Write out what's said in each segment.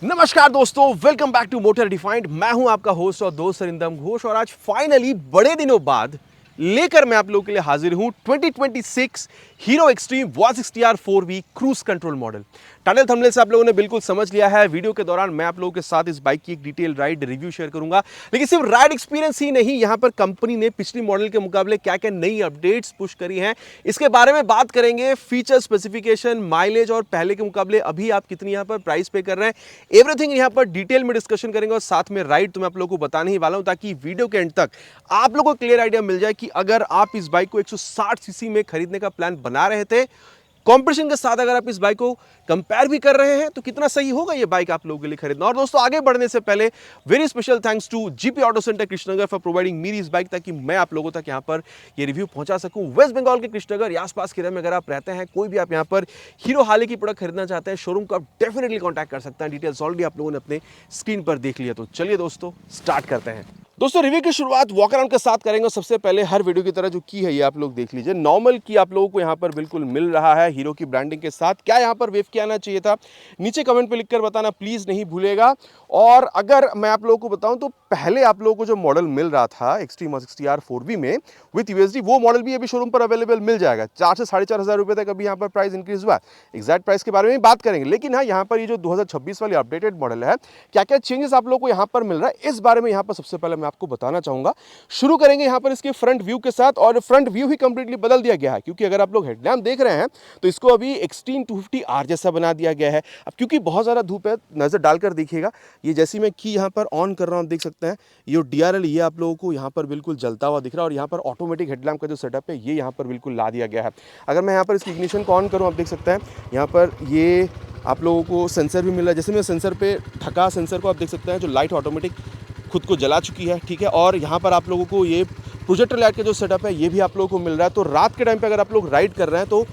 नमस्कार दोस्तों, welcome back to Motor Defined. मैं हूं आपका होस्ट और दोस्त सरिंदम घोष और आज फाइनली बड़े दिनों बाद लेकर मैं आप लोगों के लिए हाजिर हूं 2026 hero extreme 160R 4V cruise control model. Title thumbnail से आप लोगों ने बिल्कुल समझ लिया है। वीडियो के दौरान मैं आप लोगों के साथ इस बाइक की एक डिटेल राइड रिव्यू शेयर करूंगा, लेकिन सिर्फ राइड एक्सपीरियंस ही नहीं, यहां पर कंपनी ने पिछली मॉडल के मुकाबले क्या क्या नई अपडेट्स पुश करी हैं इसके बारे में बात करेंगे। फीचर स्पेसिफिकेशन, माइलेज और पहले के मुकाबले अभी आप कितनी यहां पर प्राइस पे कर रहे हैं, एवरीथिंग यहां पर डिटेल में डिस्कशन करेंगे और साथ में राइड तो मैं आप लोगों को बताने ही वाला हूं ताकि वीडियो के एंड तक आप लोगों को क्लियर आइडिया मिल जाए कि अगर आप इस बाइक को 160 सीसी में खरीदने का प्लान बना रहे थे, कंपटीशन के साथ अगर आप इस बाइक को कंपेयर भी कर रहे हैं तो कितना सही होगा ये बाइक आप लोगों के लिए खरीदना। और दोस्तों, आगे बढ़ने से पहले very special thanks to GP auto centre Krishnanagar for providing me इस बाइक ताकि मैं आप लोगों तक यहां पर ये रिव्यू पहुंचा सकूं। वेस्ट बंगाल के कृष्णनगर या आसपास के एरिया में अगर आप रहते हैं, कोई भी आप यहां पर हीरो हार्ले की प्रोडक्ट खरीदना चाहते हैं, शोरूम को आप डेफिनेटली कॉन्टैक्ट कर सकते हैं। डिटेल्स ऑलरेडी आप लोगों ने अपने स्क्रीन पर देख लिया। तो चलिए दोस्तों, स्टार्ट करते हैं। दोस्तों, रिव्यू की शुरुआत वॉक अराउंड के साथ करेंगे। सबसे पहले हर वीडियो की तरह जो की है ये आप लोग देख लीजिए। नॉर्मल की आप लोगों को यहाँ पर बिल्कुल मिल रहा है हीरो की ब्रांडिंग के साथ। क्या यहाँ पर वेव की आना चाहिए था, नीचे कमेंट पे लिखकर बताना प्लीज नहीं भूलेगा। और अगर मैं आप लोगों को बताऊं तो पहले आप लोगों को जो मॉडल मिल रहा था एक्सट्रीम 160R 4V में विद यूएसडी, वो मॉडल भी अभी शोरूम पर अवेलेबल मिल जाएगा। 4 से 4,500 रुपए तक अभी यहाँ पर प्राइस इंक्रीज हुआ। एग्जैक्ट प्राइस के बारे में बात करेंगे, लेकिन हाँ, यहाँ पर ये जो 2026 वाली अपडेटेड मॉडल है, क्या क्या चेंजेस आप लोगों को यहाँ पर मिल रहा है इस बारे में यहाँ पर सबसे पहले मैं आपको बताना चाहूंगा। शुरू करेंगे यहाँ पर इसके फ्रंट व्यू के साथ, और फ्रंट व्यू ही कंप्लीटली बदल दिया गया है क्योंकि अगर आप लोग हेडलैम्प देख रहे हैं तो इसको अभी एक्सट्रीम 250R जैसा बना दिया गया है। अब क्योंकि बहुत ज़्यादा धूप है, नज़र डालकर देखिएगा, ये जैसी मैं की यहाँ पर ऑन कर रहा हूँ, देख सकते हैं ये DRL ये आप लोगों को यहाँ पर बिल्कुल जलता हुआ दिख रहा है। और यहाँ पर ऑटोमेटिक हेडलैम्प का जो सेटअप है ये यहाँ पर बिल्कुल ला दिया गया है। अगर मैं यहाँ पर इसकी इग्निशन को ऑन करूँ, आप देख सकते हैं यहाँ पर ये आप लोगों को सेंसर भी मिल रहा है। जैसे मैं सेंसर पे ठका, सेंसर को आप देख सकते हैं जो लाइट ऑटोमेटिक खुद को जला चुकी है, ठीक है। और यहाँ पर आप लोगों को ये प्रोजेक्टर लाइट का जो सेटअप है ये भी आप लोगों को मिल रहा है। तो रात के टाइम पे अगर आप लोग राइड कर रहे हैं तो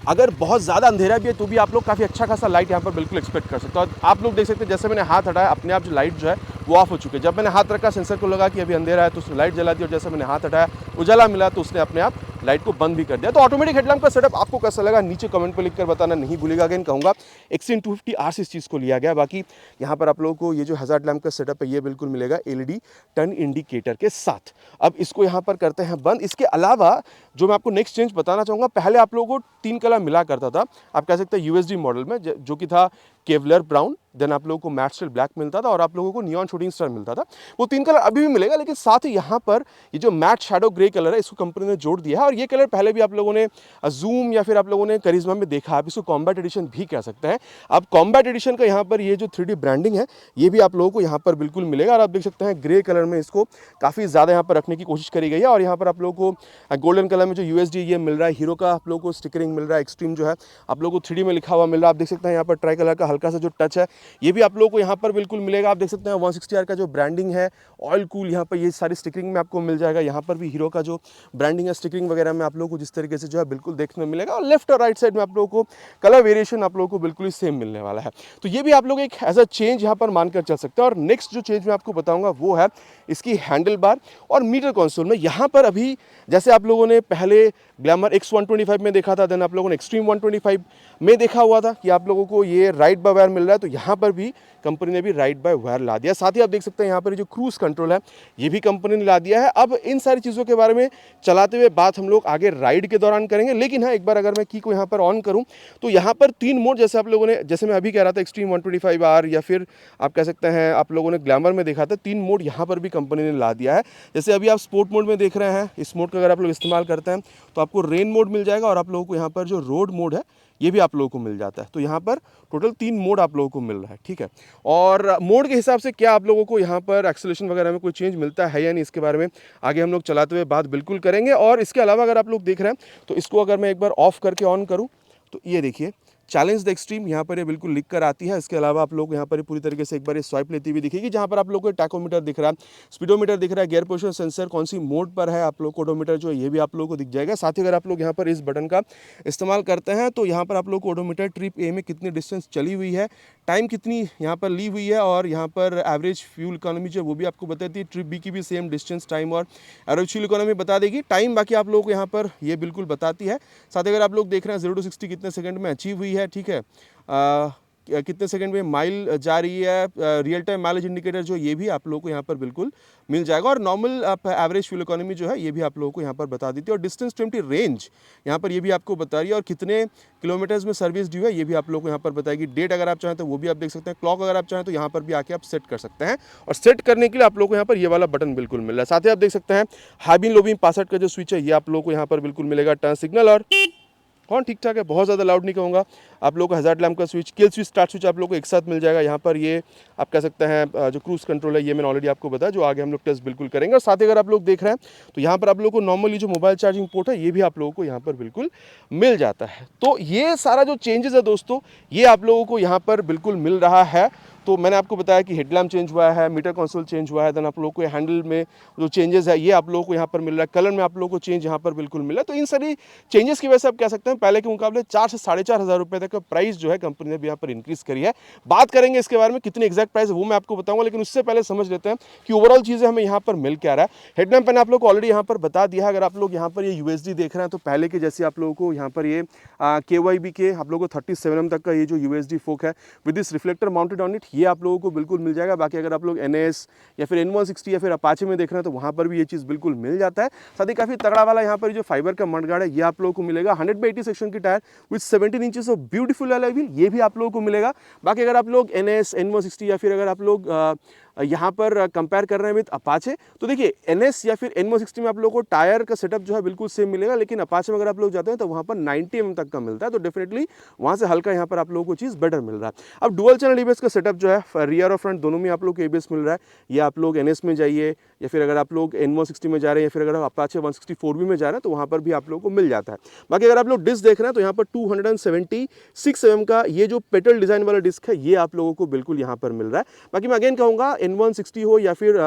अगर बहुत ज़्यादा अंधेरा भी है तो भी आप लोग काफ़ी अच्छा खासा लाइट यहाँ पर बिल्कुल एक्सपेक्ट कर सकते हो। आप लोग देख सकते हैं जैसे मैंने हाथ हटाया, अपने आप जो लाइट जो है वो ऑफ हो चुकी है। जब मैंने हाथ रखा, सेंसर को लगा कि अभी अंधेरा है तो उसने लाइट जला दी, और जैसे मैंने हाथ हटाया उजाला मिला तो उसने अपने आप लाइट को बंद भी कर दिया। तो ऑटोमेटिक हेडलैम्प का सेटअप आपको कैसा लगा नीचे कमेंट पर लिखकर बताना नहीं भूलेगा। अगेन कहूँगा एक्सट्रीम 250R से इस चीज़ को लिया गया। बाकी यहाँ पर आप लोगों को ये जो हज़ार्ड लैम्प का सेटअप है ये बिल्कुल मिलेगा LED टर्न इंडिकेटर के साथ। अब इसको यहाँ पर करते हैं बंद। इसके अलावा जो मैं आपको नेक्स्ट चेंज बताना चाहूँगा, पहले आप लोगों को 3 कलर मिला करता था, आप कह सकते हैं यूएसडी मॉडल में, जो कि था केवलर ब्राउन, देन आप लोगों को मैट स्टील ब्लैक मिलता था और आप लोगों को नियॉन शूटिंग स्टार मिलता था। वो 3 कलर अभी भी मिलेगा, लेकिन साथ ही यहाँ पर ये जो मैट शैडो ग्रे कलर है इसको कंपनी ने जोड़ दिया है। और ये कलर पहले भी आप लोगों ने जूम या फिर आप लोगों ने करिश्मा में देखा, आप इसको कॉम्बैट एडिशन भी कह सकते हैं। अब कॉम्बैट एडिशन का यहाँ पर ये जो 3D ब्रांडिंग है ये भी आप लोगों को यहाँ पर बिल्कुल मिलेगा। और आप देख सकते हैं ग्रे कलर में इसको काफ़ी ज़्यादा यहाँ पर रखने की कोशिश करी गई है। और यहाँ पर आप लोगों को गोल्डन कलर में जो यूएसडी ये मिल रहा है, हीरो का आप लोगों को स्टिकरिंग मिल रहा है, एक्सट्रीम जो है आप लोगों को 3D में लिखा हुआ मिल रहा है। आप देख सकते हैं यहाँ पर ट्राई कलर का हल्का सा जो टच है ये भी आप लोगों को यहाँ पर बिल्कुल मिलेगा। आप देख सकते हैं 160R का जो ब्रांडिंग है, ऑयल कूल, यहाँ पर ये सारी स्टिकरिंग में आपको मिल जाएगा। यहाँ पर भी हीरो का जो ब्रांडिंग है स्टिकरिंग वगैरह में आप लोगों को जिस तरीके से जो है बिल्कुल देखने में मिलेगा। और लेफ्ट और राइट साइड में आप लोगों को कलर वेरिएशन आप लोगों को बिल्कुल ही सेम मिलने वाला है। तो ये भी आप लोग एक एज अ चेंज यहाँ पर मानकर चल सकते हैं। और नेक्स्ट जो चेंज मैं आपको बताऊंगा वो है इसकी हैंडल बार और मीटर कंसोल में। यहाँ पर अभी जैसे आप लोगों ने पहले ग्लैमर X125 में देखा था, देन आप लोगों ने एक्सट्रीम 125 में देखा हुआ था कि आप लोगों को ये राइड बाय वायर मिल रहा है, तो यहाँ पर भी कंपनी ने भी राइड बाय वायर ला दिया। साथ ही आप देख सकते हैं यहाँ पर जो क्रूज कंट्रोल है ये भी कंपनी ने ला दिया है। अब इन सारी चीज़ों के बारे में चलाते हुए बात हम लोग आगे राइड के दौरान करेंगे, लेकिन हाँ, एक बार अगर मैं की को यहाँ पर ऑन करूँ तो यहाँ पर 3 मोड, जैसे आप लोगों ने, जैसे मैं अभी कह रहा था एक्सट्रीम 125R या फिर आप कह सकते हैं आप लोगों ने ग्लैमर में देखा था, 3 मोड यहाँ पर भी कंपनी ने ला दिया है। जैसे अभी आप स्पोर्ट मोड में देख रहे हैं, इस मोड का अगर आप लोग इस्तेमाल करते हैं तो आपको रेन मोड मिल जाएगा, और आप लोगों को यहाँ पर जो रोड मोड है ये भी आप लोगों को मिल जाता है। तो यहाँ पर टोटल 3 मोड आप लोगों को मिल रहा है, ठीक है। और मोड के हिसाब से क्या आप लोगों को यहाँ पर एक्सेलरेशन वगैरह में कोई चेंज मिलता है या नहीं, इसके बारे में आगे हम लोग चलाते हुए बात बिल्कुल करेंगे। और इसके अलावा अगर आप लोग देख रहे हैं तो इसको अगर मैं एक बार ऑफ करके ऑन करूँ तो ये देखिए चैलेंज द एक्सट्रीम यहाँ पर ये बिल्कुल लिख कर आती है। इसके अलावा आप लोग यहाँ पर पूरी तरीके से एक बार ये स्वाइप लेती हुई दिखेगी, जहाँ पर आप लोग को टैकोमीटर दिख रहा है, स्पीडोमीटर दिख रहा है, गियर पोजिशन सेंसर कौन सी मोड पर है, आप लोग को ओडोमीटर जो है ये भी आप लोगों को दिख जाएगा। साथ ही अगर आप लोग यहाँ पर इस बटन का इस्तेमाल करते हैं तो यहाँ पर आप लोग को ओडोमीटर ट्रिप ए में कितनी डिस्टेंस चली हुई है, टाइम कितनी यहाँ पर ली हुई है, और यहाँ पर एवरेज फ्यूल इकोनॉमी जो वो भी आपको बताती है। ट्रिप बी की भी सेम डिस्टेंस, टाइम और एवरेज फ्यूल इकोनॉमी बता देगी। टाइम बाकी आप लोगों को यहाँ पर ये बिल्कुल बताती है। साथ ही अगर आप लोग देख रहे हैं 0 to 60 कितने सेकंड में अचीव हुई है, ठीक है, कितने सेकंड में माइल जा रही है, रियल टाइम माइलेज इंडिकेटर जो ये भी आप लोगों को यहाँ पर बिल्कुल मिल जाएगा। और नॉर्मल एवरेज फ्यूल इकोनॉमी जो है ये भी आप लोगों को यहाँ पर बता देती है। और डिस्टेंस टू एम्प्टी रेंज यहाँ पर ये भी आपको बता रही है, और कितने किलोमीटर्स में सर्विस ड्यू है ये भी आप लोगों को यहाँ पर बताएगी। डेट अगर आप चाहें तो वो भी आप देख सकते हैं। क्लॉक अगर आप चाहें तो यहाँ पर भी आके आप सेट कर सकते हैं, और सेट करने के लिए आप लोगों को यहाँ पर ये वाला बटन बिल्कुल मिल रहा है। साथ ही आप देख सकते हैं high beam low beam password का जो स्विच है ये आप लोगों को यहाँ पर बिल्कुल मिलेगा। टर्न सिग्नल और हॉर्न ठीक ठाक है, बहुत ज़्यादा लाउड नहीं कहूँगा। आप लोगों को हज़ार्ड लैम्प का switch, kill switch, start switch आप लोगों को एक साथ मिल जाएगा। यहाँ पर ये आप कह सकते हैं जो क्रूज कंट्रोल है ये मैंने ऑलरेडी आपको बताया, जो आगे हम लोग टेस्ट बिल्कुल करेंगे। और साथ ही अगर आप लोग देख रहे हैं तो यहाँ पर आप लोगों को नॉर्मली जो मोबाइल चार्जिंग पोर्ट है ये भी आप लोगों को यहाँ पर बिल्कुल मिल जाता है। तो ये सारा जो चेंजेस है दोस्तों ये आप लोगों को यहाँ पर बिल्कुल मिल रहा है। तो मैंने आपको बताया कि हेडलैम्प चेंज हुआ है, मीटर कंसोल चेंज हुआ है, देन आप लोगों को हैंडल में जो चेंजेस है ये आप लोगों को यहाँ पर मिल रहा है, कलर में आप लोगों को चेंज यहाँ पर बिल्कुल मिल रहा है। तो इन सारी चेंजेस की वजह से आप कह सकते हैं पहले के मुकाबले 4 से 4,500 रुपये तक का प्राइस जो है कंपनी ने भी यहाँ पर इंक्रीज करी है। बात करेंगे इसके बारे में कितने एक्जैक्ट प्राइस है वो मैं आपको बताऊंगा, लेकिन उससे पहले समझ लेते हैं कि ओवरऑल चीज़ें हमें यहाँ पर मिल क्या रहा है। हेडलैम्प मैंने आप लोग को ऑलरेडी यहाँ पर बता दिया है। अगर आप लोग यहाँ पर ये USD देख रहे हैं तो पहले के जैसे आप लोगों को यहाँ पर ये KYB के आप लोगों को 37 mm तक का ये जो USD फोक है with this reflector mounted on it ये आप लोगों को बिल्कुल मिल जाएगा। बाकी अगर आप लोग NS या फिर N160 या फिर अपाचे में देख रहे हैं तो वहाँ पर भी ये चीज़ बिल्कुल मिल जाता है। साथ ही काफ़ी तगड़ा वाला यहाँ पर जो फाइबर का मडगार्ड है ये आप लोगों को मिलेगा। 100/80 सेक्शन की tyre with 17 inches of beautiful alloy wheel ये भी आप लोगों को मिलेगा। बाकी अगर आप लोग NS N160 या फिर अगर आप लोग यहाँ पर कंपेयर कर रहे हैं विद अपाचे तो देखिए NS या फिर N160 में आप लोगों को टायर का सेटअप जो है बिल्कुल सेम मिलेगा, लेकिन अपाचे में अगर आप लोग जाते हैं तो वहाँ पर 90 mm तक का मिलता है। तो डेफिनेटली वहाँ से हल्का यहाँ पर आप लोगों को चीज़ बेटर मिल रहा है। अब डुअल चैनल ABS का सेटअप जो है रियर और फ्रंट दोनों में आप लोग को ABS मिल रहा है। ये आप लोग NS में जाइए या फिर अगर आप लोग N160 में जा रहे हैं या फिर अगर आप अपाचे 164B में जा रहे हैं तो वहाँ पर भी आप लोगों को मिल जाता है। बाकी अगर आप लोग डिस्क देख रहे हैं तो यहाँ पर 276 mm का ये जो पेटल डिज़ाइन वाला डिस्क है ये आप लोगों को बिल्कुल यहाँ पर मिल रहा है। बाकी मैं अगेन कहूँगा N160 हो या फिर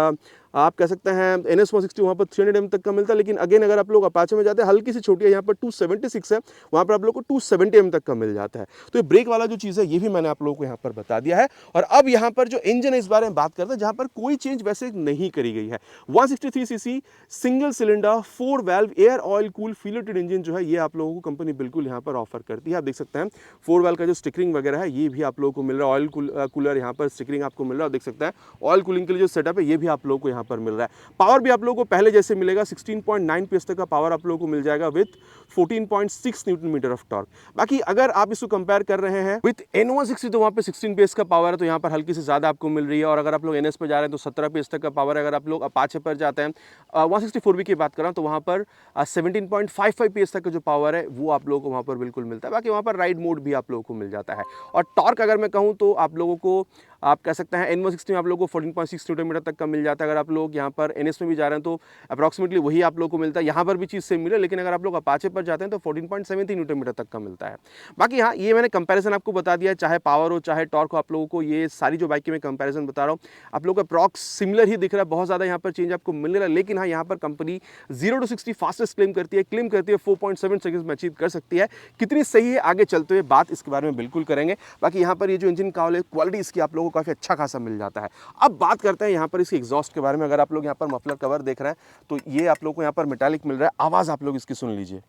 आप कह सकते हैं NS160 वहाँ पर 300 mm तक का मिलता है, लेकिन अगेन अगर आप लोग अपाचे में जाते हैं हल्की सी छोटी है यहाँ पर 276 है, वहाँ पर आप लोग को 270 mm तक का मिल जाता है। तो ये ब्रेक वाला जो चीज़ है ये भी मैंने आप लोगों को यहाँ पर बता दिया है। और अब यहाँ पर जो इंजन है इस बारे में बात करते हैं जहाँ पर कोई चेंज वैसे नहीं करी गई है। 163cc single cylinder 4 valve air oil cool फ्यूलेटेड इंजन जो है ये आप लोगों को कंपनी बिल्कुल यहाँ पर ऑफर करती है। आप देख सकते हैं 4 वाल्व का जो स्टिकरिंग वगैरह है ये भी आप लोगों को मिल रहा है। ऑयल कूलर यहाँ पर स्टिकरिंग आपको मिल रहा है। देख सकते हैं ऑयल कूलिंग के लिए जो सेटअप है ये भी आप लोगों को यहाँ पर मिल रहा है। पावर भी आप लोगों को पहले जैसे मिलेगा 16.9 PS तक का पावर आप लोगों को मिल जाएगा with 14.6 newton metre of torque. बाकी अगर आप इसको कंपेयर कर रहे हैं विथ N160 तो वहाँ पे 16 PS का पावर है, तो यहाँ पर हल्की से ज़्यादा आपको मिल रही है। और अगर आप लोग NS पे जा रहे हैं तो 17 PS तक का पावर है। अगर आप लोग अपाचे पर जाते हैं 164B की बात कर रहा हूँ तो वहाँ पर 17.55 PS तक का जो पावर है वो आप लोगों को वहाँ पर बिल्कुल मिलता है। बाकी वहाँ पर राइड मोड भी आप लोगों को मिल जाता है। और टॉर्क अगर मैं कहूँ तो आप लोगों को आप कह सकते हैं N160 में आप लोगों को 14.6 न्यूटन मीटर तक का मिल जाता है। अगर आप लोग यहाँ पर NS में भी जा रहे हैं तो अप्रॉक्सीमेटली वही आप लोगों को मिलता है। यहाँ पर भी चीज़ सेम मिले, लेकिन अगर आप लोग अपाचे पर जाते हैं तो 14.73 न्यूटन मीटर तक का मिलता है। बाकी हाँ ये मैंने कंपैरिजन आपको बता दिया, चाहे पावर हो चाहे टॉर्क हो आप लोगों को ये सारी जो बाइक की मैं कंपैरिजन बता रहा हूँ आप लोगों का अप्रॉक्स सिमिलर ही दिख रहा है। बहुत ज़्यादा यहाँ पर चेंज आपको मिल रहा है, लेकिन हाँ यहाँ पर कंपनी 0 to 60 फास्टेस्ट क्लेम करती है 4.7 सेकंड्स में अचीव कर सकती है। कितनी सही है आगे चलते हुए बात इसके बारे में बिल्कुल करेंगे। बाकी यहाँ पर ये जो इंजन का क्वालिटी इसकी आप लोगों को काफ़ी अच्छा खासा मिल जाता है। अब बात करते हैं यहाँ पर इसके एग्जॉस्ट के बारे में। अगर आप लोग यहाँ पर मफलर कवर देख रहे हैं तो ये आप लोग को यहाँ पर मेटालिक मिल रहा है। आवाज़ आप लोग इसकी सुन लीजिए।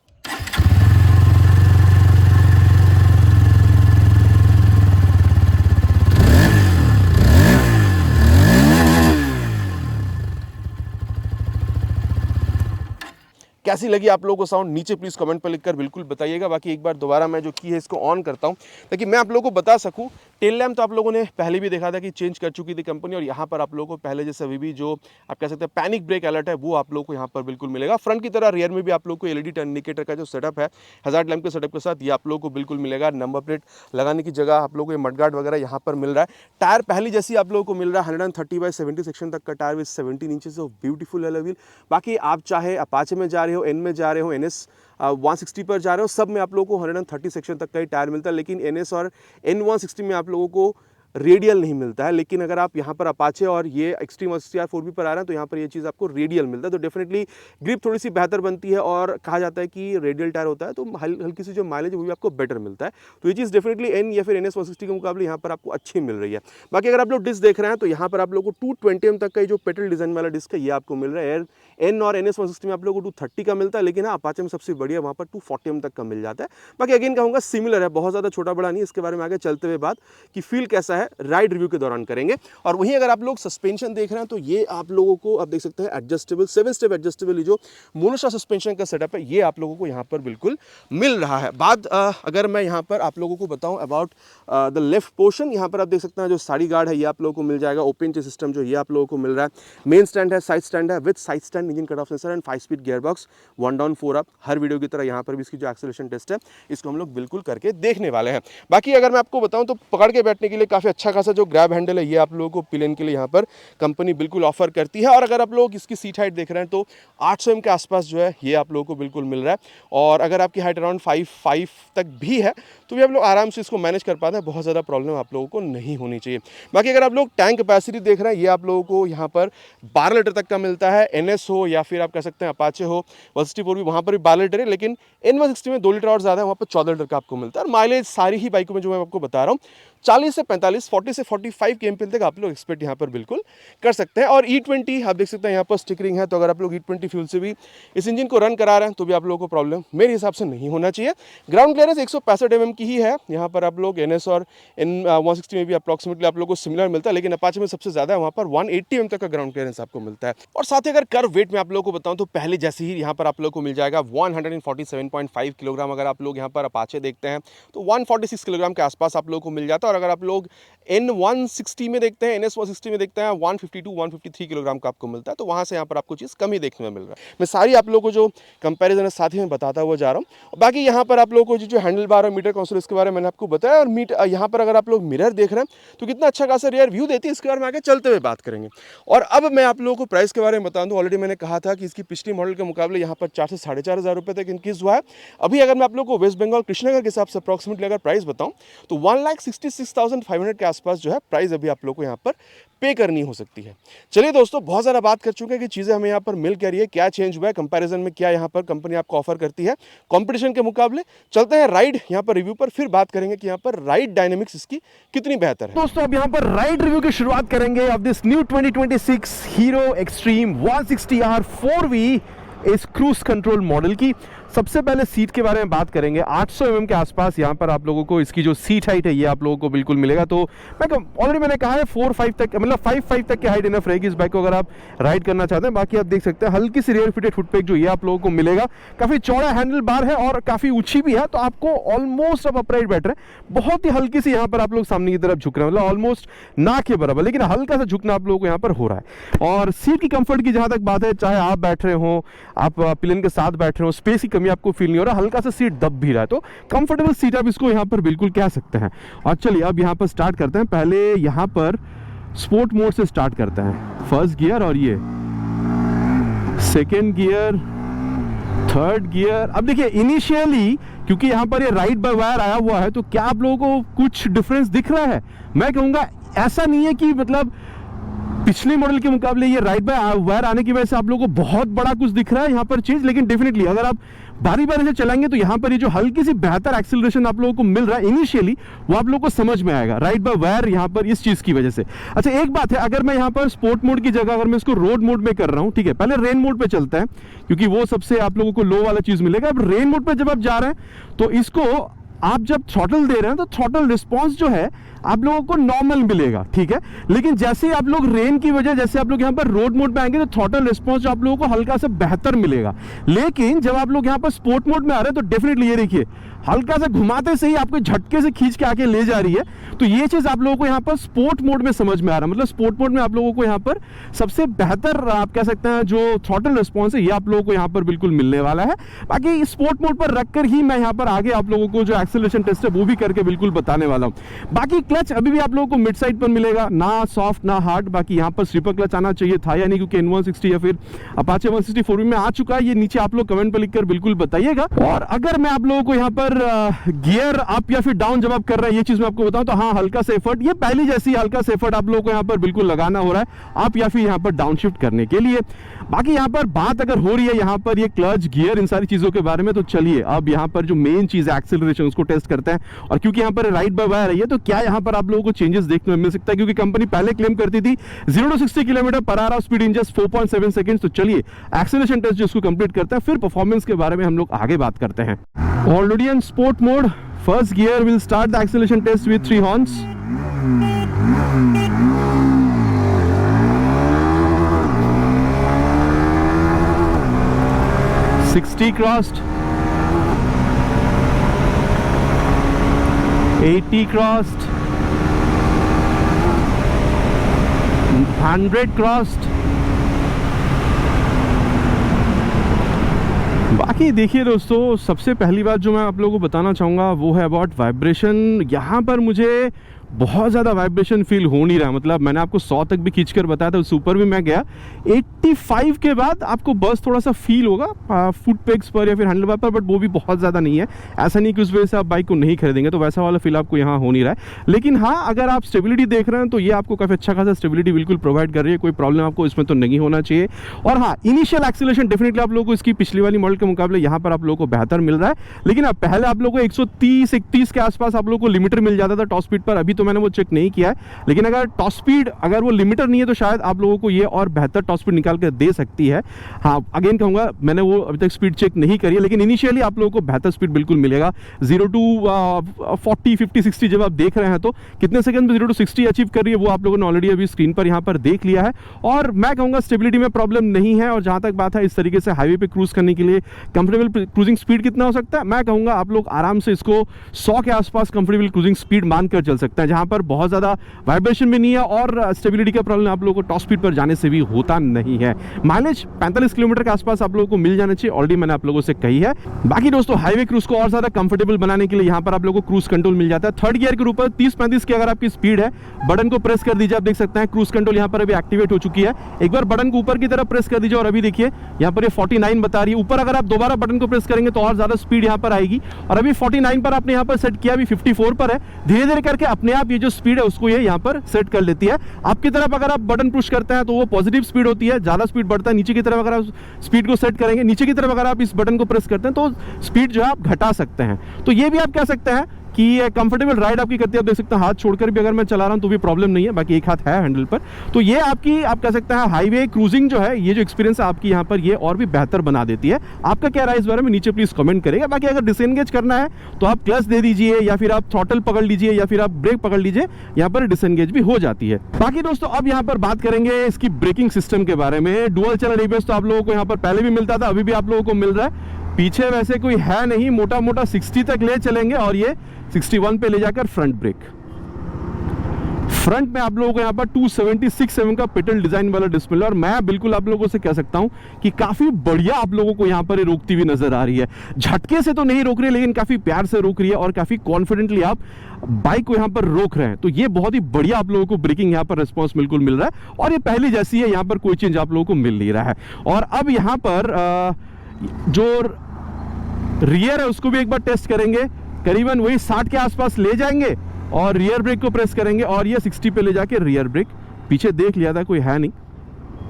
कैसी लगी आप लोगों को साउंड नीचे प्लीज़ कमेंट पर लिखकर बिल्कुल बताइएगा। बाकी एक बार दोबारा मैं जो की है इसको ऑन करता हूं ताकि मैं आप लोगों को बता सकूं। टेल लैम्प तो आप लोगों ने पहले भी देखा था कि चेंज कर चुकी थी कंपनी, और यहाँ पर आप लोगों को पहले जैसे अभी भी जो आप कह सकते हैं पैनिक ब्रेक अलर्ट है वो आप लोगों को यहाँ पर बिल्कुल मिलेगा। फ्रंट की तरह रियर में भी आप लोग को LED टर्न इंडिकेटर का जो सेटअप है हज़ार्ड लैम्प के सेटअप के साथ ये आप लोगों को बिल्कुल मिलेगा। नंबर प्लेट लगाने की जगह आप लोगों को ये मडगार्ड वगैरह यहाँ पर मिल रहा है। टायर पहली जैसी आप लोगों को मिल रहा है 130/70 सेक्शन तक का tyre with 17 inches of beautiful alloy wheel. बाकी आप चाहे अपाचे में जा रहे हो, N में जा रहे हो, NS 160 पर जा रहे हो, सब में आप लोगों को 130 सेक्शन तक का ही टायर मिलता है। लेकिन NS और N160 में आप लोगों को रेडियल नहीं मिलता है। लेकिन अगर आप यहाँ पर अपाचे और ये एक्सट्रीम 160R4B पर आ रहे हैं तो यहाँ पर ये चीज़ आपको रेडियल मिलता है। तो डेफिनेटली ग्रिप थोड़ी सी बेहतर बनती है, और कहा जाता है कि रेडियल टायर होता है तो हल्की सी जो माइलेज है वो भी आपको बेटर मिलता है। तो ये चीज़ डेफिनेटली N या फिर NS 160 के मुकाबले यहाँ पर आपको अच्छी मिल रही है। बाकी अगर आप लोग डिस्क देख रहे हैं तो यहाँ पर आप लोग को 220 mm तक का जो पेट्रोल डिज़ाइन वाला डिस्क है ये आपको मिल रहा है। एन और NS 160 में आप लोगों को 230 का मिलता है, लेकिन हाँ अपाचे में सबसे बढ़िया वहाँ पर 240 तक का मिल जाता है। बाकी अगेन कहूँगा सिमिलर है, बहुत ज़्यादा छोटा बड़ा नहीं। इसके बारे में आगे चलते हुए बात कि फील कैसा है राइड रिव्यू के दौरान करेंगे। और वहीं अगर आप लोग सस्पेंशन देख रहे हैं तो ये आप लोगों को आप देख सकते हैं एडजस्टेबल 7 स्टेप एडजस्टेबल जो मोनोशा सस्पेंशन का सेटअप है ये आप लोगों को यहाँ पर बिल्कुल मिल रहा है। बात अगर मैं यहाँ पर आप लोगों को बताऊँ अबाउट द लेफ्ट पोर्शन, यहाँ पर आप देख सकते हैं जो साड़ी गार्ड है ये आप लोगों को मिल जाएगा। ओपन चे सिस्टम जो ये आप लोगों को मिल रहा है। मेन स्टैंड है, साइड स्टैंड है with side stand, engine cut off sensor and 5 speed gear box, 1 down 4 up. Her video की तरह यहाँ पर भी इसकी जो एक्सेलरेशन टेस्ट है इसको हम लोग बिल्कुल करके देखने वाले हैं। बाकी अगर मैं आपको बताऊं तो पकड़ के बैठने के लिए काफ़ी अच्छा खासा जो ग्रैब हैंडल है ये आप लोगों को पिलियन के लिए यहाँ पर कंपनी बिल्कुल ऑफर करती है। और अगर आप लोग इसकी सीट हाइट देख रहे हैं तो 800 mm के आसपास जो है ये आप लोगों को बिल्कुल मिल रहा है। और अगर आपकी हाइट अराउंड 5'5" तक भी है तो भी आप लोग आराम से इसको मैनेज कर पाते हैं, बहुत ज़्यादा प्रॉब्लम आप लोगों को नहीं होनी चाहिए। बाकी अगर आप लोग टैंक कैपेसिटी देख रहे हैं ये आप लोगों को यहाँ पर 12 लीटर तक का मिलता है। NS हो या फिर आप कह सकते हैं अपाचे हो, 160 भी वहाँ पर भी 12 लीटर है, लेकिन N160 में 2 लीटर और ज़्यादा है, वहाँ पर 14 लीटर का आपको मिलता है। और माइलेज सारी ही बाइकों में जो मैं आपको बता रहा हूँ 40 से 45, 40 से 45 kmph तक आप लोग एक्सपेक्ट यहाँ पर बिल्कुल कर सकते हैं। और E20 आप देख सकते हैं यहाँ पर स्टिकरिंग है, तो अगर आप लोग E20 फ्यूल से भी इस इंजन को रन करा रहे हैं तो भी आप लोगों को प्रॉब्लम मेरे हिसाब से नहीं होना चाहिए। ग्राउंड क्लियरेंस 165 mm की ही है। यहाँ पर आप लोग NS और N160 में भी अप्रॉक्सीमेटली आप लोगों को सिमिलर मिलता है, लेकिन अपाचे में सबसे ज़्यादा है, वहाँ पर 180 mm तक का ग्राउंड क्लियरेंस आपको मिलता है। और साथ ही अगर कर्व वेट में आप लोगों को बताऊँ तो पहले जैसे ही यहाँ पर आप लोगों को मिल जाएगा 147.5 किलोग्राम। अगर आप लोग यहाँ पर अपाचे देखते हैं तो 146 किलोग्राम के आसपास आप लोगों को मिल जाता है। और अगर आप लोग N160 में देखते हैं, NS 160 में देखते हैं 152-153 किलोग्राम का आपको मिलता है, तो वहाँ से यहाँ पर आपको चीज़ कम ही देखने में मिल रहा है। मैं सारी आप लोगों को जो कंपैरिजन है साथ ही में बताता हुआ जा रहा हूँ। बाकी यहाँ पर आप लोगों को जो हैंडल बार और मीटर कंसोल इसके बारे में मैंने आपको बताया। और यहाँ पर अगर आप लोग मिरर देख रहे हैं तो कितना अच्छा खासा रियर व्यू देती है, इसके बारे में आगे चलते हुए बात करेंगे। और अब मैं आप लोगों को प्राइस के बारे में बता दूँ। ऑलरेडी मैंने कहा था कि इसकी पिछली मॉडल के मुकाबले यहाँ पर 4 से 4,500 रुपये तक इंक्रीज हुआ है। अभी अगर मैं आप लोग को वेस्ट बंगाल कृष्णनगर के हिसाब से अप्रॉक्सीमेटली अगर प्राइस बताऊँ तो 1,66,500 के आसपास जो है प्राइस अभी आप लोग को यहाँ पर पे करनी हो सकती है। चलिए दोस्तों, बहुत ज़्यादा बात कर चुके हैं कि चीज़ें हमें यहाँ पर मिल क्या रही है, क्या चेंज हुआ है, कंपैरिजन में क्या यहाँ पर कंपनी आपको ऑफर करती है कंपटीशन के मुकाबले। चलते हैं राइड यहाँ पर रिव्यू पर, फिर बात करेंगे कि यहाँ पर राइड डायनेमिक्स इसकी कितनी बेहतर है। दोस्तों अब यहाँ पर राइड रिव्यू की शुरुआत करेंगे of this new 2026 hero extreme 160R 4V इस क्रूज कंट्रोल मॉडल की। सबसे पहले सीट के बारे में बात करेंगे। 800 mm के आसपास यहाँ पर आप लोगों को इसकी जो सीट हाइट है ये आप लोगों को बिल्कुल मिलेगा। तो ऑलरेडी मैंने कहा है 4-5 तक, मतलब 5-5 तक की हाइट इनफ रहेगी इस बाइक को अगर आप राइड करना चाहते हैं। बाकी आप देख सकते हैं हल्की सी रियर फिटेड फुटपेग जो ये आप लोगों को मिलेगा। काफ़ी चौड़ा हैंडल बार है और काफ़ी ऊंची भी है, तो आपको ऑलमोस्ट अब अपराइट बैठ रहे हैं। बहुत ही हल्की सी यहाँ पर आप लोग सामने की तरफ झुक रहे हैं, मतलब ऑलमोस्ट ना के बराबर, लेकिन हल्का सा झुकना आप लोगों को यहाँ पर हो रहा है। और सीट की कंफर्ट की जहाँ तक बात है, चाहे आप बैठ रहे हो, आप पिलियन के साथ बैठ रहे हो, स्पेस की कमी आपको फील नहीं हो रहा, हल्का सा सीट दब भी रहा है, तो कंफर्टेबल सीट आप इसको यहाँ पर बिल्कुल कह सकते हैं। और चलिए अब यहाँ पर स्टार्ट करते हैं। पहले यहाँ पर स्पोर्ट मोड से स्टार्ट करते हैं। फर्स्ट गियर और ये सेकेंड गियर, थर्ड गियर। अब देखिए इनिशियली क्योंकि यहाँ पर ये राइड बाय वायर आया हुआ है, तो क्या आप लोगों को कुछ डिफरेंस दिख रहा है? मैं कहूँगा ऐसा नहीं है कि मतलब पिछले मॉडल के मुकाबले ये राइड बाय वायर आने की वजह से आप लोगों को बहुत बड़ा कुछ दिख रहा है यहाँ पर चेंज, लेकिन डेफिनेटली अगर आप बारी बारी से चलाएंगे तो यहाँ पर ये जो हल्की सी बेहतर एक्सीलरेशन आप लोगों को मिल रहा है इनिशियली, वो आप लोगों को समझ में आएगा राइड बाय वायर यहाँ पर इस चीज की वजह से। अच्छा एक बात है, अगर मैं यहाँ पर स्पोर्ट मोड की जगह अगर मैं इसको रोड मोड में कर रहा हूँ, ठीक है, पहले रेन मोड पे चलते हैं क्योंकि वो सबसे आप लोगों को लो वाला चीज मिलेगा। अब रेन मोड पे जब आप जा रहे हैं तो इसको आप जब थ्रॉटल दे रहे हैं तो थ्रॉटल रिस्पॉन्स जो है आप लोगों को नॉर्मल मिलेगा, ठीक है, लेकिन जैसे आप लोग रेन की वजह जैसे आप लोग यहाँ पर रोड मोड में आएंगे तो थ्रॉटल रिस्पॉन्स आप लोगों को हल्का सा बेहतर मिलेगा। लेकिन जब आप लोग यहाँ पर स्पोर्ट मोड में आ रहे हैं तो डेफिनेटली ये देखिए हल्का सा घुमाते से ही आपको झटके से खींच के आके ले जा रही है, तो ये चीज आप लोगों को यहाँ पर स्पोर्ट मोड में समझ में आ रहा है। मतलब स्पोर्ट मोड में आप लोगों को यहाँ पर सबसे बेहतर आप कह सकते हैं जो थ्रॉटल रिस्पॉन्स है ये आप लोगों को यहाँ पर बिल्कुल मिलने वाला है। बाकी स्पोर्ट मोड पर रखकर ही मैं यहाँ पर आगे आप लोगों को जो एक्सेलरेशन टेस्ट है वो भी करके बिल्कुल बताने वाला हूँ। बाकी क्लच अभी भी आप लोगों को मिड साइड पर मिलेगा, ना सॉफ्ट ना हार्ड। बाकी यहाँ पर स्लीपर क्लच आना चाहिए था या नहीं, क्योंकि N160 या फिर अपाचे 160 4V में आ चुका है, ये नीचे आप लोग कमेंट पर लिखकर बिल्कुल बताइएगा। और अगर मैं आप लोगों को यहाँ पर गियर अप या फिर डाउन जब आप कर रहे हैं ये चीज मैं आपको बताऊं तो हाँ हल्का सा एफर्ट, ये पहली जैसी हल्का सा एफर्ट आप लोगों को यहाँ पर बिल्कुल लगाना हो रहा है अप या फिर यहाँ पर डाउन शिफ्ट करने के लिए। बाकी यहाँ पर बात अगर हो रही है यहाँ पर ये क्लच गियर इन सारी चीजों के बारे में, तो चलिए अब यहाँ पर जो मेन चीज है एक्सेलरेशन उसको टेस्ट करते हैं। और क्योंकि यहाँ पर राइड बाय वायर है तो क्या यहाँ पर आप लोगों को चेंजेस देखने को मिल सकता है, क्योंकि कंपनी पहले क्लेम करती थी 0 to 60 kilometre per hour speed in just 4.7 seconds. तो चलिए एक्सेलरेशन टेस्ट जो इसको कंप्लीट करता है, फिर परफॉर्मेंस के बारे में हम लोग आगे बात करते हैं। Already in sport mode, first gear will start the acceleration test with 3 horns. $60 crossed, 80 crossed, 100 crossed। बाकी देखिए दोस्तों, सबसे पहली बात जो मैं आप लोगों को बताना चाहूँगा वो है अबाउट वाइब्रेशन। यहाँ पर मुझे बहुत ज़्यादा वाइब्रेशन फील हो नहीं रहा। मतलब मैंने आपको 100 तक भी खींचकर बताया था, उस ऊपर भी मैं गया। 85 के बाद आपको बस थोड़ा सा फील होगा फुट पेग्स पर या फिर हैंडल बार पर, बट वो भी बहुत ज़्यादा नहीं है। ऐसा नहीं कि उस वजह से आप बाइक को नहीं खरीदेंगे, तो वैसा वाला फील आपको यहाँ हो नहीं रहा है। लेकिन हाँ, अगर आप स्टेबिलिटी देख रहे हैं तो ये आपको काफ़ी अच्छा खासा स्टेबिलिटी बिल्कुल प्रोवाइड कर रही है। कोई प्रॉब्लम आपको इसमें तो नहीं होना चाहिए। और हाँ, इनिशियल एक्सीलरेशन डेफिनेटली आप लोगों को इसकी पिछली वाली मॉडल के मुकाबले यहाँ पर आप लोगों को बेहतर मिल रहा है। लेकिन अब पहले आप लोगों को 130-131 के आसपास आप लोगों को लिमिटर मिल जाता था टॉप स्पीड पर। अभी तो मैंने वो चेक नहीं किया है, लेकिन अगर टॉप स्पीड अगर वो लिमिटर नहीं है तो शायद आप लोगों को ये और बेहतर टॉप स्पीड निकाल कर दे सकती है। हाँ, अगेन कहूंगा, मैंने वो अभी तक स्पीड चेक नहीं करी है, लेकिन इनिशियली आप लोगों को बेहतर स्पीड बिल्कुल मिलेगा। 0 to 40, 50, 60 जब आप देख रहे हैं तो कितने सेकंड में 0 to 60 अचीव कर रही है वो आप लोगों ने ऑलरेडी अभी स्क्रीन पर यहाँ पर देख लिया है। और मैं कहूँगा स्टेबिलिटी में प्रॉब्लम नहीं है। और जहाँ तक बात है इस तरीके से हाईवे पे क्रूज करने के लिए कंफर्टेबल क्रूजिंग स्पीड कितना हो सकता है, मैं कहूँगा आप लोग आराम से इसको 100 के आसपास कंफर्टेबल क्रूजिंग स्पीड मानकर चल सकते हैं, जहाँ पर बहुत ज़्यादा वाइब्रेशन भी नहीं है और स्टेबिलिटी का प्रॉब्लम आप लोगों को टॉप स्पीड पर जाने से भी होता नहीं है। माइलेज 45 किलोमीटर के आसपास आप लोगों को मिल जाना चाहिए, ऑलरेडी मैंने आप लोगों से कही है। बाकी दोस्तों, हाईवे क्रूज को और ज्यादा कंफर्टेबल बनाने के लिए यहाँ पर आप लोगों को क्रूज कंट्रोल मिल जाता है। थर्ड गियर के ऊपर 30-35 की अगर आपकी स्पीड है, बटन को प्रेस कर दीजिए, आप देख सकते हैं क्रूज कंट्रोल यहाँ पर अभी एक्टिवेट हो चुकी है। एक बार बटन को ऊपर की तरफ प्रेस कर दीजिए और अभी देखिए यहाँ पर 49 बता रही है। ऊपर अगर आप दोबारा बटन को प्रेस करेंगे तो और ज्यादा स्पीड यहाँ पर आएगी। और अभी 49 पर आपने यहाँ पर सेट किया, अभी 54 पर है। धीरे धीरे करके अपने आप ये जो स्पीड है उसको ये यहाँ पर सेट कर लेती है। आपकी तरफ अगर आप बटन पुश करते हैं तो वो पॉजिटिव स्पीड होती है, ज्यादा स्पीड बढ़ता है। नीचे की तरफ अगर आप स्पीड को सेट करेंगे, नीचे की तरफ अगर आप इस बटन को प्रेस करते हैं तो स्पीड जो है आप घटा सकते हैं। तो ये भी आप कह सकते हैं कि कंफर्टेबल राइड आपकी करती है। आप देख सकते हैं हाथ छोड़कर भी अगर मैं चला रहा हूं तो भी प्रॉब्लम नहीं है, बाकी एक हाथ है हैंडल पर। तो ये आपकी आप कह सकते हैं हाईवे क्रूजिंग जो है, ये जो एक्सपीरियंस है आपकी यहाँ पर, ये और भी बेहतर बना देती है। आपका क्या राय इस बारे में नीचे प्लीज कमेंट करेगा। बाकी अगर डिसएंगेज करना है तो आप क्लच दे दीजिए या फिर आप थ्रॉटल पकड़ लीजिए या फिर आप ब्रेक पकड़ लीजिए, यहाँ पर डिसएंगेज भी हो जाती है। बाकी दोस्तों, अब यहाँ पर बात करेंगे इसकी ब्रेकिंग सिस्टम के बारे में। डुअल चैनल एबीएस तो आप लोगों को यहाँ पर पहले भी मिलता था, अभी भी आप लोगों को मिल रहा है। पीछे वैसे कोई है नहीं, मोटा मोटा 60 तक ले चलेंगे और ये 61 पे ले जाकर फ्रंट ब्रेक। फ्रंट में आप लोगों को यहाँ पर 276 mm का पेटल डिजाइन वाला डिस्प्ले, और मैं बिल्कुल आप लोगों से कह सकता हूं कि काफी बढ़िया आप लोगों को यहाँ पर रोकती हुई नजर आ रही है। झटके से तो नहीं रोक रही है, लेकिन काफी प्यार से रोक रही है और काफी कॉन्फिडेंटली आप बाइक को यहाँ पर रोक रहे हैं। तो ये बहुत ही बढ़िया आप लोगों को ब्रेकिंग यहाँ पर रिस्पॉन्स बिल्कुल मिल रहा है और ये पहली जैसी है, यहाँ पर कोई चेंज आप लोगों को मिल नहीं रहा है। और अब यहाँ पर जो रियर है उसको भी एक बार टेस्ट करेंगे। करीबन वही 60 के आसपास ले जाएंगे और रियर ब्रेक को प्रेस करेंगे और ये 60 पे ले जाके रियर ब्रेक। पीछे देख लिया था, कोई है नहीं।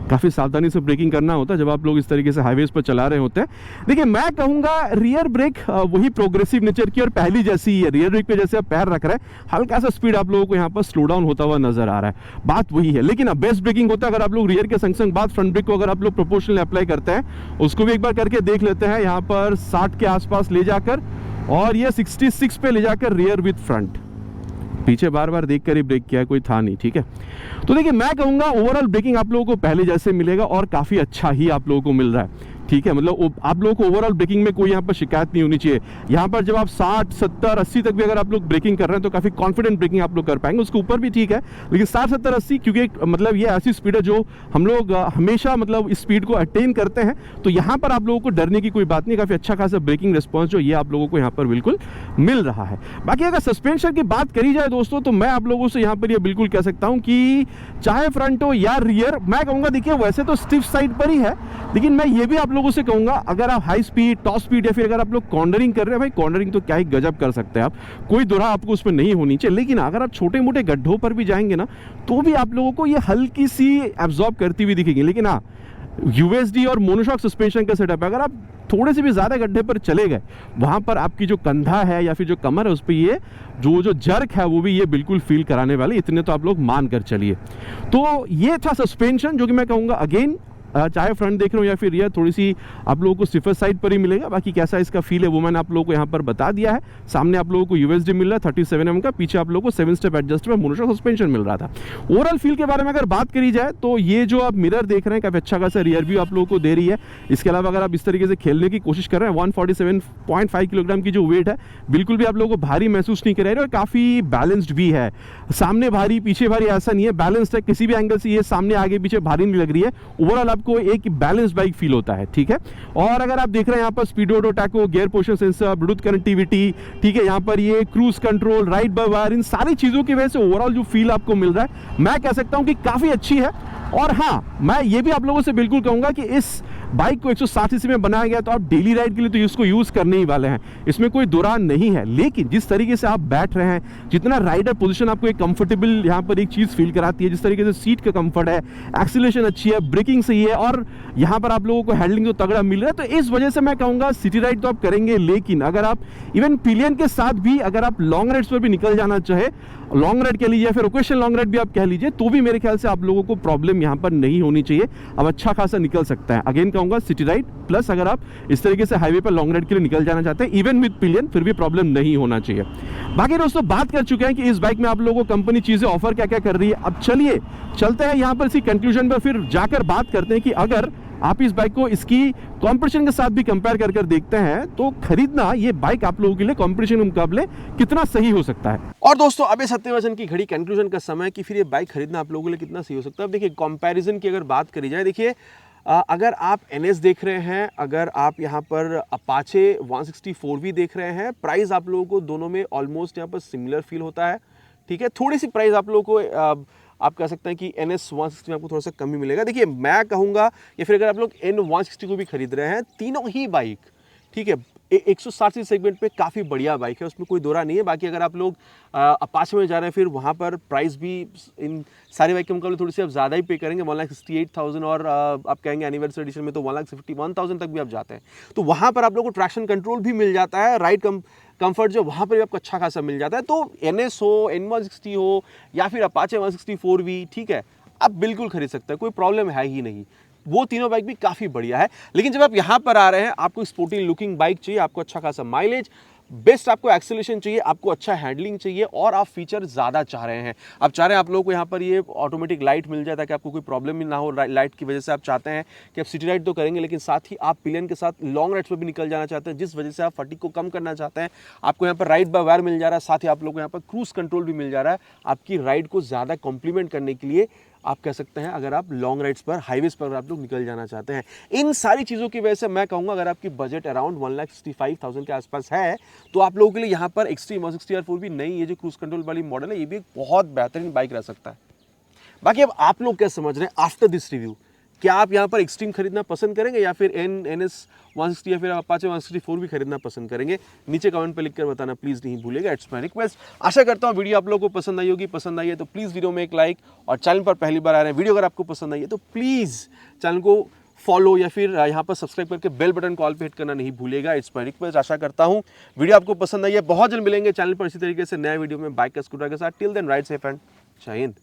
काफ़ी सावधानी से ब्रेकिंग करना होता है जब आप लोग इस तरीके से हाईवेज पर चला रहे होते हैं। देखिए, मैं कहूँगा रियर ब्रेक वही प्रोग्रेसिव नेचर की और पहली जैसी ही है। रियर ब्रेक पे जैसे आप पैर रख रहे हैं, हल्का सा स्पीड आप लोगों को यहाँ पर स्लो डाउन होता हुआ नजर आ रहा है, बात वही है। लेकिन अब बेस्ट ब्रेकिंग होता है अगर आप लोग रियर के संग संग बाद फ्रंट ब्रेक को अगर आप लोग प्रोपोर्शनल अप्लाई करते हैं। उसको भी एक बार करके देख लेते हैं। यहाँ पर 60 के आसपास ले जाकर और ये 66 पे ले जाकर रियर विथ फ्रंट। पीछे बार बार देखकर ही ब्रेक किया, कोई था नहीं, ठीक है। तो देखिए, मैं कहूँगा ओवरऑल ब्रेकिंग आप लोगों को पहले जैसे मिलेगा और काफ़ी अच्छा ही आप लोगों को मिल रहा है, ठीक है। मतलब आप लोगों को ओवरऑल ब्रेकिंग में कोई यहाँ पर शिकायत नहीं होनी चाहिए। यहाँ पर जब आप 60, 70, 80 तक भी अगर आप लोग ब्रेकिंग कर रहे हैं तो काफ़ी कॉन्फिडेंट ब्रेकिंग आप लोग कर पाएंगे। उसके ऊपर भी ठीक है, लेकिन 60, 70, 80 क्योंकि मतलब ये ऐसी स्पीड है जो हम लोग हमेशा मतलब इस स्पीड को अटेन करते हैं। तो यहाँ पर आप लोगों को डरने की कोई बात नहीं, काफ़ी अच्छा खासा ब्रेकिंग रिस्पॉन्स जो ये आप लोगों को यहाँ पर बिल्कुल मिल रहा है। बाकी अगर सस्पेंशन की बात करी जाए दोस्तों, तो मैं आप लोगों से यहाँ पर ये बिल्कुल कह सकता हूँ कि चाहे फ्रंट हो या रियर, मैं कहूँगा देखिए वैसे तो स्टिफ साइड पर ही है, लेकिन मैं ये भी आप लोगों से कहूँगा अगर आप हाई स्पीड, टॉप स्पीड या फिर अगर आप लोग कॉर्नरिंग कर रहे हैं, भाई कॉर्नरिंग तो क्या ही गजब कर सकते हैं आप, कोई दुरा आपको उसमें नहीं होनी चाहिए। लेकिन अगर आप छोटे मोटे गड्ढों पर भी जाएंगे ना, तो भी आप लोगों को ये हल्की सी एब्जॉर्ब करती हुई दिखेगी। लेकिन हाँ, यूएसडी और मोनोशॉक सस्पेंशन का सेटअप है। अगर आप थोड़े से भी ज़्यादा गड्ढे पर चले गए, वहाँ पर आपकी जो कंधा है या फिर जो कमर है उस पर ये जो जर्क है वो भी ये बिल्कुल फील कराने वाले, इतने तो आप लोग मान कर चलिए। तो ये था सस्पेंशन, जो कि मैं कहूँगा अगेन चाहे फ्रंट देख रहे हो या फिर रियर, थोड़ी सी आप लोगों को स्टिफर साइड पर ही मिलेगा। बाकी कैसा इसका फील है वो मैंने आप लोगों को यहाँ पर बता दिया है। सामने आप लोगों को यूएसडी मिल रहा है 37 mm का, पीछे आप लोगों को 7 स्टेप एडजस्टेबल मोनोशॉक सस्पेंशन मिल रहा था। ओवरऑल फील के बारे में अगर बात करी जाए तो ये जो आप मिरर देख रहे हैं काफ़ी अच्छा खासा रियर व्यू आप लोगों को दे रही है। इसके अलावा अगर आप इस तरीके से खेलने की कोशिश कर रहे हैं, 147.5 किलोग्राम की जो वेट है बिल्कुल भी आप लोगों को भारी महसूस नहीं कर रहे हैं और काफ़ी बैलेंस्ड भी है। सामने भारी पीछे भारी ऐसा नहीं है, बैलेंस्ड है, किसी भी एंगल से ये सामने आगे पीछे भारी नहीं लग रही है। ओवरऑल आपको एक बैलेंस बाइक फील होता है, ठीक है। और अगर आप देख रहे हैं यहाँ पर speedo tacho, gear position sensor, Bluetooth connectivity, ठीक है, यहाँ पर ये cruise control, ride by wire, इन सारी चीज़ों की वजह से ओवरऑल जो फील आपको मिल रहा है मैं कह सकता हूँ कि काफ़ी अच्छी है। और हाँ, मैं ये भी आप लोगों से बिल्कुल कहूँगा कि इस बाइक को 160 सीसी में बनाया गया तो आप डेली राइड के लिए तो इसको यूज़ करने ही वाले हैं, इसमें कोई दुरान नहीं है। लेकिन जिस तरीके से आप बैठ रहे हैं, जितना राइडर पोजीशन आपको एक कंफर्टेबल यहाँ पर एक चीज़ फील कराती है, जिस तरीके से सीट का कंफर्ट है, एक्सीलरेशन अच्छी है, ब्रेकिंग सही है और यहाँ पर आप लोगों को हैंडलिंग तो तगड़ा मिल रहा है, तो इस वजह से मैं कहूँगा सिटी राइड तो आप करेंगे। लेकिन अगर आप इवन पिलियन के साथ भी अगर आप लॉन्ग राइड्स पर भी निकल जाना चाहे, लॉन्ग राइड कह लीजिए या फिर ओकेशनल लॉन्ग राइड भी आप कह लीजिए, तो भी मेरे ख्याल से आप लोगों को प्रॉब्लम यहाँ पर नहीं होनी चाहिए। अब अच्छा खासा निकल सकता है। अगेन कहूँगा सिटी राइड प्लस अगर आप इस तरीके से हाईवे पर लॉन्ग राइड के लिए निकल जाना चाहते हैं इवन विद पिलियन, फिर भी प्रॉब्लम नहीं होना चाहिए। बाकी दोस्तों बात कर चुके हैं कि इस बाइक में आप लोगों को कंपनी चीज़ें ऑफर क्या क्या कर रही है। अब चलिए चलते हैं यहाँ पर इसी कंक्लूजन पर, फिर जाकर बात करते हैं कि अगर आप इस बाइक को इसकी कंपटीशन के साथ भी कंपेयर कर देखते हैं तो खरीदना ये बाइक आप लोगों के लिए कंपटीशन के मुकाबले कितना सही हो सकता है। और दोस्तों अबे सत्यवचन की घड़ी कंक्लूजन का समय कि फिर ये बाइक खरीदना आप लोगों के लिए कितना सही हो सकता है। अब देखिए कंपैरिजन की अगर बात करी जाए, देखिए अगर आप NS देख रहे हैं, अगर आप यहाँ पर अपाचे 164V देख रहे हैं, प्राइस आप लोगों को दोनों में ऑलमोस्ट यहाँ पर सिमिलर फील होता है, ठीक है। थोड़ी सी प्राइस आप लोगों को आप कह सकते हैं कि NS 160 में आपको थोड़ा सा कम ही मिलेगा। देखिए मैं कहूँगा या फिर अगर आप लोग N160 को भी खरीद रहे हैं, तीनों ही बाइक ठीक है 160 सेगमेंट पे काफ़ी बढ़िया बाइक है, उसमें कोई दोरा नहीं है। बाकी अगर आप लोग अपाचे में जा रहे हैं, फिर वहाँ पर प्राइस भी इन सारी बाइक के मुकाबले थोड़ी सी आप ज़्यादा ही पे करेंगे, 1,68,000 और आप कहेंगे एनिवर्सरी एडिशन में तो 1,51,000 तक भी आप जाते हैं। तो वहाँ पर आप लोगों को ट्रैक्शन कंट्रोल भी मिल जाता है, राइड कंफर्ट जो वहाँ पर भी आपको अच्छा खासा मिल जाता है। तो NS हो, N160 हो या फिर अपाचे 164V, ठीक है, आप बिल्कुल खरीद सकते हैं, कोई प्रॉब्लम है ही नहीं। वो तीनों बाइक भी काफ़ी बढ़िया है। लेकिन जब आप यहाँ पर आ रहे हैं, आपको स्पोर्टी लुकिंग बाइक चाहिए, आपको अच्छा खासा माइलेज, बेस्ट आपको एक्सेलरेशन चाहिए, आपको अच्छा हैंडलिंग चाहिए और आप फीचर ज़्यादा चाह रहे हैं। आप चाह रहे हैं आप लोगों को यहाँ पर ये ऑटोमेटिक लाइट मिल जाए ताकि आपको कोई प्रॉब्लम भी ना हो लाइट की वजह से। आप चाहते हैं कि आप सिटी राइड तो करेंगे लेकिन साथ ही आप पिलियन के साथ लॉन्ग राइड्स पर भी निकल जाना चाहते हैं, जिस वजह से आप फटीग को कम करना चाहते हैं। आपको यहाँ पर राइड बाय वायर मिल जा रहा है, साथ ही आप लोगों को यहाँ पर क्रूज कंट्रोल भी मिल जा रहा है, आपकी राइड को ज़्यादा कॉम्प्लीमेंट करने के लिए आप कह सकते हैं। अगर आप लॉन्ग राइड्स पर, हाईवेज पर आप लोग निकल जाना चाहते हैं, इन सारी चीज़ों की वजह से मैं कहूँगा अगर आपकी बजट अराउंड 1,65,000 के आसपास है तो आप लोगों के लिए यहाँ पर एक्सट्रीम 160 R4 भी नहीं, ये जो क्रूज कंट्रोल वाली मॉडल है ये भी एक बहुत बेहतरीन बाइक रह सकता है। बाकी अब आप लोग क्या समझ रहे हैं आफ्टर दिस रिव्यू, क्या आप यहाँ पर एक्सट्रीम खरीदना पसंद करेंगे या फिर NS 160 या फिर अपाचे 164 भी खरीदना पसंद करेंगे? नीचे कमेंट पे लिखकर बताना प्लीज़ नहीं भूलेगा, इट्स माय रिक्वेस्ट। आशा करता हूँ वीडियो आप लोगों को पसंद आई होगी। पसंद आई है तो प्लीज़ वीडियो में एक लाइक, और चैनल पर पहली बार आ रहे हैं, वीडियो अगर आपको पसंद आई है तो प्लीज़ चैनल को फॉलो या फिर यहाँ पर सब्सक्राइब करके बेल बटन कॉल पे हिट करना नहीं भूलेगा, इट्स माय रिक्वेस्ट। आशा करता हूँ वीडियो आपको पसंद आई है। बहुत जल्द मिलेंगे चैनल पर इसी तरीके से नया वीडियो में बाइक का स्कूटर के साथ। Till then ride safe and जय हिंद।